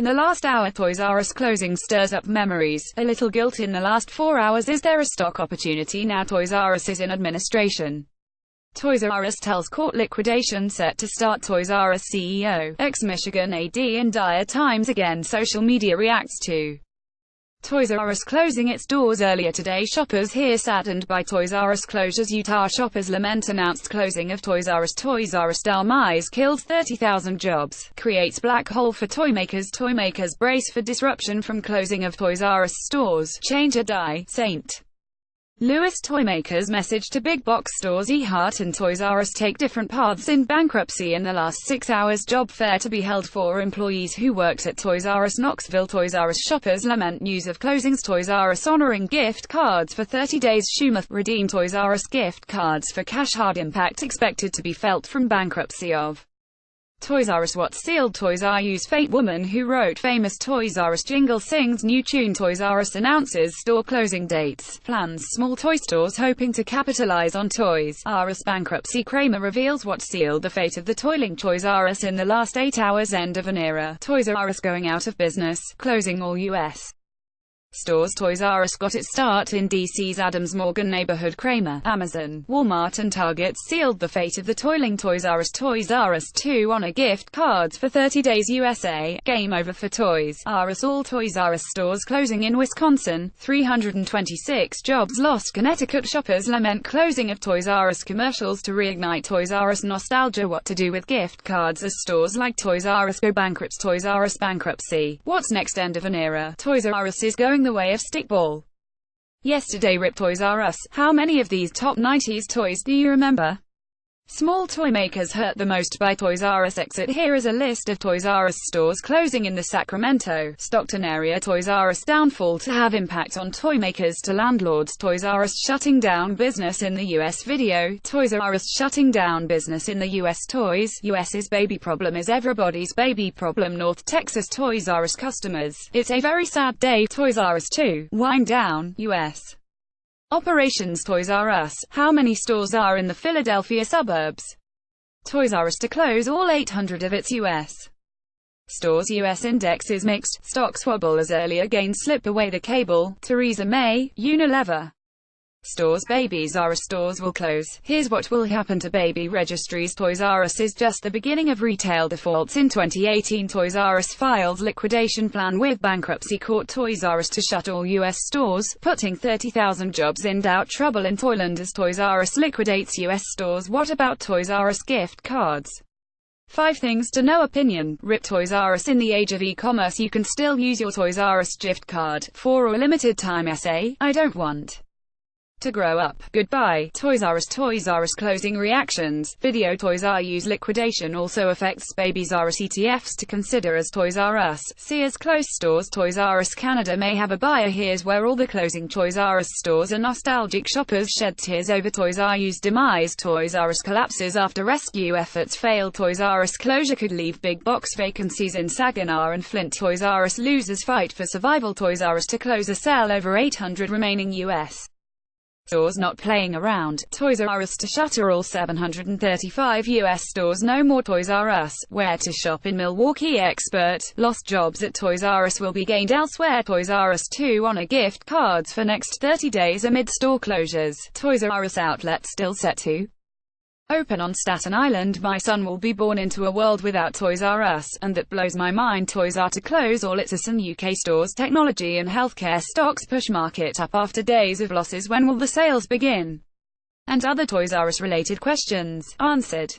In the last hour, Toys R Us closing stirs up memories. A little guilt in the last 4 hours. Is there a stock opportunity now? Toys R Us is in administration. Toys R Us tells court liquidation set to start. Toys R Us CEO, ex-Michigan AD in dire times again. Social media reacts to Toys R Us closing its doors earlier today. Shoppers here saddened by Toys R Us closures. Utah shoppers lament announced closing of Toys R Us. Toys R Us demise kills 30,000 jobs, creates black hole for toy makers. Toy makers brace for disruption from closing of Toys R Us stores. Change or die. St. Louis toymakers message to big box stores. eHeart and Toys R Us take different paths in bankruptcy. In the last 6 hours, job fair to be held for employees who worked at Toys R Us Knoxville. Toys R Us shoppers lament news of closings. Toys R Us honoring gift cards for 30 days. Schumer redeem Toys R Us gift cards for cash. Hard impact expected to be felt from bankruptcy of Toys R Us. What sealed Toys R Us fate? Woman who wrote famous Toys R Us jingle sings new tune. Toys R Us announces store closing dates, plans small toy stores hoping to capitalize on Toys R Us bankruptcy. Kramer reveals what sealed the fate of the toiling Toys R Us in the last 8 hours. End of an era. Toys R Us going out of business, closing all U.S. stores. Toys R Us got its start in DC's Adams Morgan neighborhood. Kramer, Amazon, Walmart and Target sealed the fate of the toiling Toys R Us. Toys R Us 2 honor gift cards for 30 days. USA, game over for Toys R Us. All Toys R Us stores closing in Wisconsin, 326 jobs lost. Connecticut shoppers lament closing of Toys R Us. Commercials to reignite Toys R Us nostalgia. What to do with gift cards as stores like Toys R Us go bankrupt. Toys R Us bankruptcy. What's next? End of an era. Toys R Us is going the way of stickball. Yesterday ripped Toys R Us. How many of these top 90s toys do you remember? Small toy makers hurt the most by Toys R Us exit. Here is a list of Toys R Us stores closing in the Sacramento, Stockton area. Toys R Us downfall to have impact on toy makers to landlords. Toys R Us shutting down business in the U.S. Video. Toys R Us shutting down business in the U.S. Toys U.S.'s baby problem is everybody's baby problem. North Texas Toys R Us customers. It's a very sad day. Toys R Us 2 wind down. U.S. operations. Toys R Us. How many stores are in the Philadelphia suburbs? Toys R Us to close all 800 of its U.S. stores. U.S. index is mixed. Stocks wobble as earlier gains slip away. The cable. Theresa May, Unilever. Stores. Babies R Us stores will close. Here's what will happen to baby registries. Toys R Us is just the beginning of retail defaults. In 2018, Toys R Us filed liquidation plan with bankruptcy court. Toys R Us to shut all U.S. stores, putting 30,000 jobs in doubt. Trouble in Toyland as Toys R Us liquidates U.S. stores. What about Toys R Us gift cards? 5 things to know. Opinion. Rip Toys R Us. In the age of e-commerce, you can still use your Toys R Us gift card for a limited time. Essay. I don't want to grow up. Goodbye. Toys R Us. Toys R Us closing reactions. Video. Toys R Us liquidation also affects Babies R Us ETFs to consider as Toys R Us. Sears close stores. Toys R Us Canada may have a buyer. Here's where all the closing Toys R Us stores are. Nostalgic shoppers shed tears over Toys R Us demise. Toys R Us collapses after rescue efforts fail. Toys R Us closure could leave big box vacancies in Saginaw and Flint. Toys R Us losers fight for survival. Toys R Us to close a sell over 800 remaining U.S. stores. Not playing around. Toys R Us to shutter all 735 U.S. stores. No more Toys R Us. Where to shop in Milwaukee. Expert. Lost jobs at Toys R Us will be gained elsewhere. Toys R Us 2 honor gift cards for next 30 days amid store closures. Toys R Us outlet still set to open on Staten Island. My son will be born into a world without Toys R Us, and that blows my mind. Toys R to close all its US and UK stores. Technology and healthcare stocks push market up after days of losses. When will the sales begin? And other Toys R Us related questions answered.